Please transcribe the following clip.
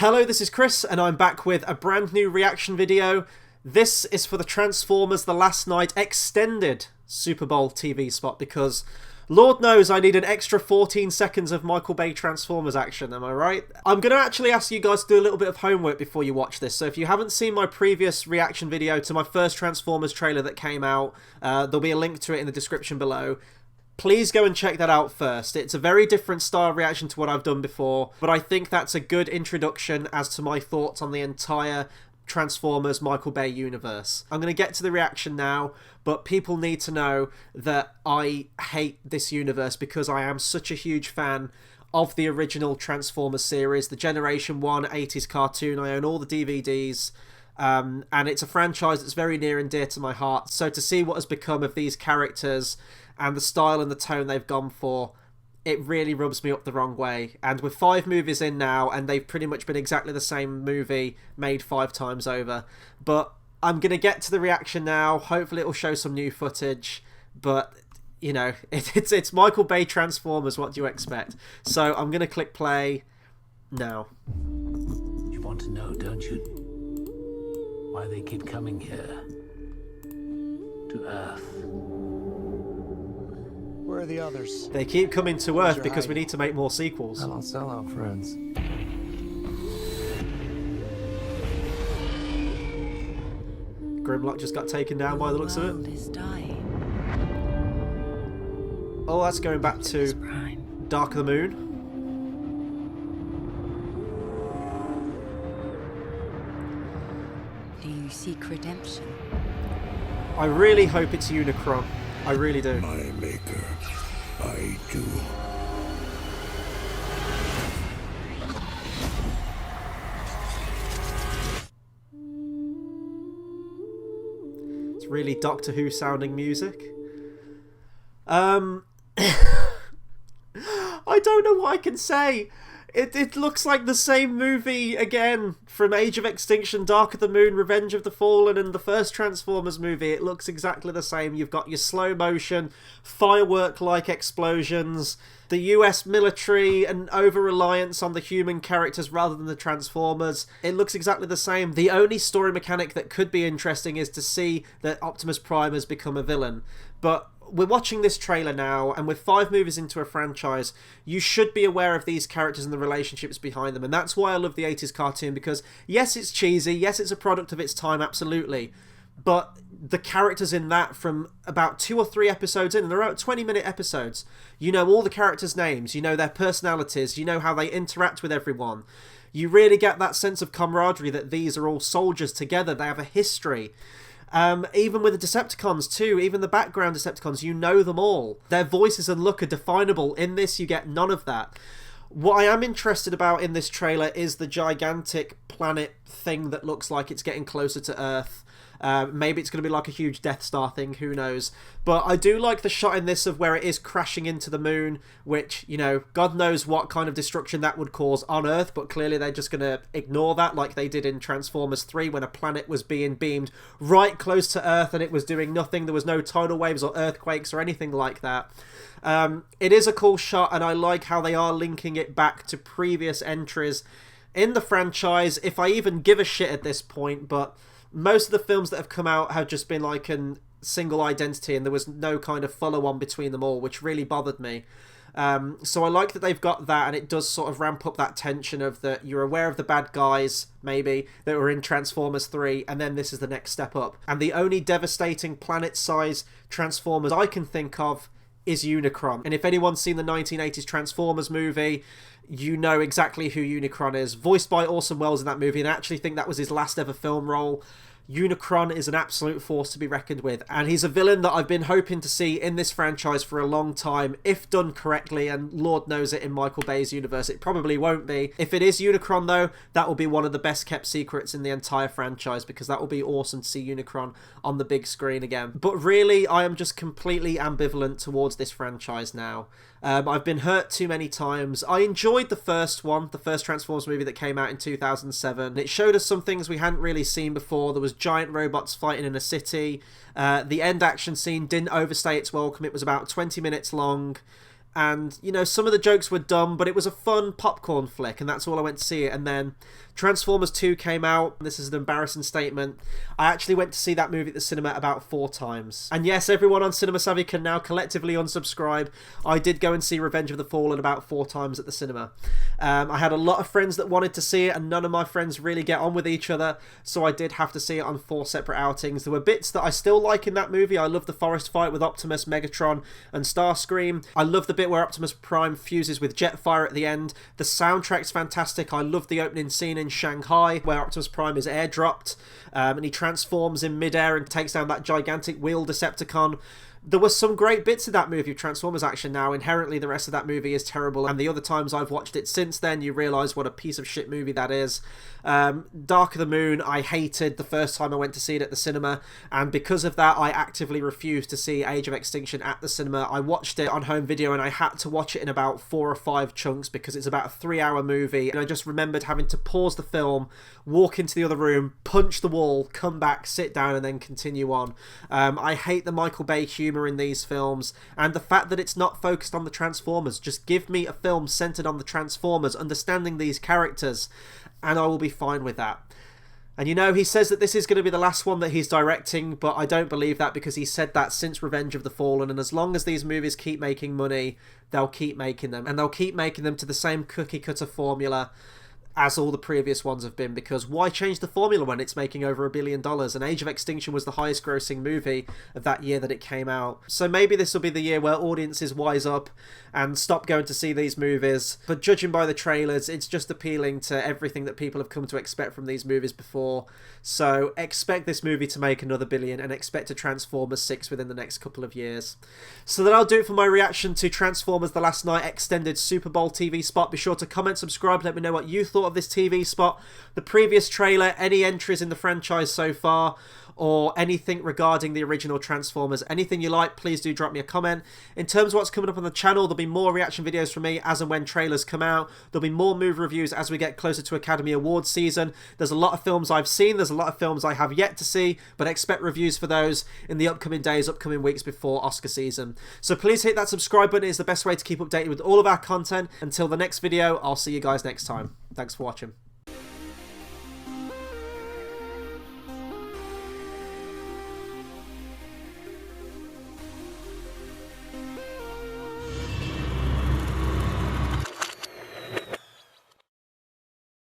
Hello, this is Chris, and I'm back with a brand new reaction video. This is for the Transformers The Last Night extended Super Bowl TV spot, because Lord knows I need an extra 14 seconds of Michael Bay Transformers action, am I right? I'm going to actually ask you guys to do a little bit of homework before you watch this, so if you haven't seen my previous reaction video to my first Transformers trailer that came out, there'll be a link to it in the description below. Please go and check that out first. It's a very different style reaction to what I've done before, but I think that's a good introduction as to my thoughts on the entire Transformers Michael Bay universe. I'm going to get to the reaction now, but people need to know that I hate this universe because I am such a huge fan of the original Transformers series, the Generation 1 80s cartoon. I own all the DVDs. And it's a franchise that's very near and dear to my heart. So to see what has become of these characters and the style and the tone they've gone for, it really rubs me up the wrong way. And with 5 movies in now, and they've pretty much been exactly the same movie made 5 times over. But I'm going to get to the reaction now. Hopefully it'll show some new footage. But, you know, it's Michael Bay Transformers. What do you expect? So I'm going to click play now. You want to know, don't you? Why they keep coming here to Earth. Where are the others? They keep coming to Earth because we need to make more sequels. I don't sell out, friends. Grimlock just got taken down by the looks of it. Is dying. Oh, that's going back to Dark of the Moon. Do you seek redemption? I really hope it's Unicron. I really do. My maker, I do. It's really Doctor Who sounding music. I don't know what I can say. It looks like the same movie again from Age of Extinction, Dark of the Moon, Revenge of the Fallen, and the first Transformers movie. It looks exactly the same. You've got your slow motion, firework-like explosions, the US military, and over-reliance on the human characters rather than the Transformers. It looks exactly the same. The only story mechanic that could be interesting is to see that Optimus Prime has become a villain. But we're watching this trailer now, and with 5 movies into a franchise, you should be aware of these characters and the relationships behind them. And that's why I love the 80s cartoon, because yes, it's cheesy, yes, it's a product of its time, absolutely. But the characters in that, from about 2 or 3 episodes in, and they're about 20-minute episodes, you know all the characters' names, you know their personalities, you know how they interact with everyone. You really get that sense of camaraderie that these are all soldiers together, they have a history. Even with the Decepticons too, even the background Decepticons, you know them all. Their voices and look are definable. In this, you get none of that. What I am interested about in this trailer is the gigantic planet thing that looks like it's getting closer to Earth. Maybe it's going to be like a huge Death Star thing, who knows. But I do like the shot in this of where it is crashing into the moon, which, you know, God knows what kind of destruction that would cause on Earth, but clearly they're just going to ignore that like they did in Transformers 3 when a planet was being beamed right close to Earth and it was doing nothing. There was no tidal waves or earthquakes or anything like that. It is a cool shot, and I like how they are linking it back to previous entries in the franchise, if I even give a shit at this point, but most of the films that have come out have just been like a single identity, and there was no kind of follow-on between them all, which really bothered me. So I like that they've got that, and it does sort of ramp up that tension of that you're aware of the bad guys, maybe, that were in Transformers 3, and then this is the next step up. And the only devastating planet-size Transformers I can think of is Unicron. And if anyone's seen the 1980s Transformers movie, you know exactly who Unicron is. Voiced by Orson Welles in that movie, and I actually think that was his last ever film role. Unicron is an absolute force to be reckoned with, and he's a villain that I've been hoping to see in this franchise for a long time, if done correctly, and Lord knows it, in Michael Bay's universe it probably won't be. If it is Unicron though, that will be one of the best kept secrets in the entire franchise, because that will be awesome to see Unicron on the big screen again. But really, I am just completely ambivalent towards this franchise now. I've been hurt too many times. I enjoyed the first one, the first Transformers movie that came out in 2007. It showed us some things we hadn't really seen before. There was giant robots fighting in a city. The end action scene didn't overstay its welcome. It was about 20 minutes long. And, you know, some of the jokes were dumb, but it was a fun popcorn flick, and that's all I went to see it. And then Transformers 2 came out. This is an embarrassing statement. I actually went to see that movie at the cinema about 4 times. And yes, everyone on Cinema Savvy can now collectively unsubscribe. I did go and see Revenge of the Fallen about 4 times at the cinema. I had a lot of friends that wanted to see it, and none of my friends really get on with each other, so I did have to see it on 4 separate outings. There were bits that I still like in that movie. I love the forest fight with Optimus, Megatron, and Starscream. I love the bit where Optimus Prime fuses with Jetfire at the end. The soundtrack's fantastic. I love the opening scene in Shanghai where Optimus Prime is airdropped, and he transforms in midair and takes down that gigantic wheel Decepticon. There were some great bits of that movie of Transformers action. Now, inherently, the rest of that movie is terrible, and the other times I've watched it since then, you realise what a piece of shit movie that is. Dark of the Moon, I hated the first time I went to see it at the cinema, and because of that, I actively refused to see Age of Extinction at the cinema. I watched it on home video, and I had to watch it in about 4 or 5 chunks because it's about a 3-hour movie, and I just remembered having to pause the film, walk into the other room, punch the wall, come back, sit down, and then continue on. I hate the Michael Bay humour in these films, and the fact that it's not focused on the Transformers. Just give me a film centered on the Transformers, understanding these characters, and I will be fine with that. And you know, he says that this is going to be the last one that he's directing, but I don't believe that, because he said that since Revenge of the Fallen, and as long as these movies keep making money, they'll keep making them, and they'll keep making them to the same cookie cutter formula as all the previous ones have been, because why change the formula when it's making over $1 billion? And Age of Extinction was the highest grossing movie of that year that it came out. So maybe this will be the year where audiences wise up and stop going to see these movies. But judging by the trailers, it's just appealing to everything that people have come to expect from these movies before. So expect this movie to make another $1 billion, and expect a Transformers 6 within the next couple of years. So that'll do it for my reaction to Transformers The Last Night extended Super Bowl TV spot. Be sure to comment, subscribe, let me know what you thought of this TV spot, the previous trailer, any entries in the franchise so far, or anything regarding the original Transformers. Anything you like, please do drop me a comment. In terms of what's coming up on the channel, there'll be more reaction videos from me as and when trailers come out. There'll be more movie reviews as we get closer to Academy Awards season. There's a lot of films I've seen, there's a lot of films I have yet to see, but expect reviews for those in the upcoming days, upcoming weeks before Oscar season. So please hit that subscribe button. It's the best way to keep updated with all of our content. Until the next video, I'll see you guys next time. Thanks for watching.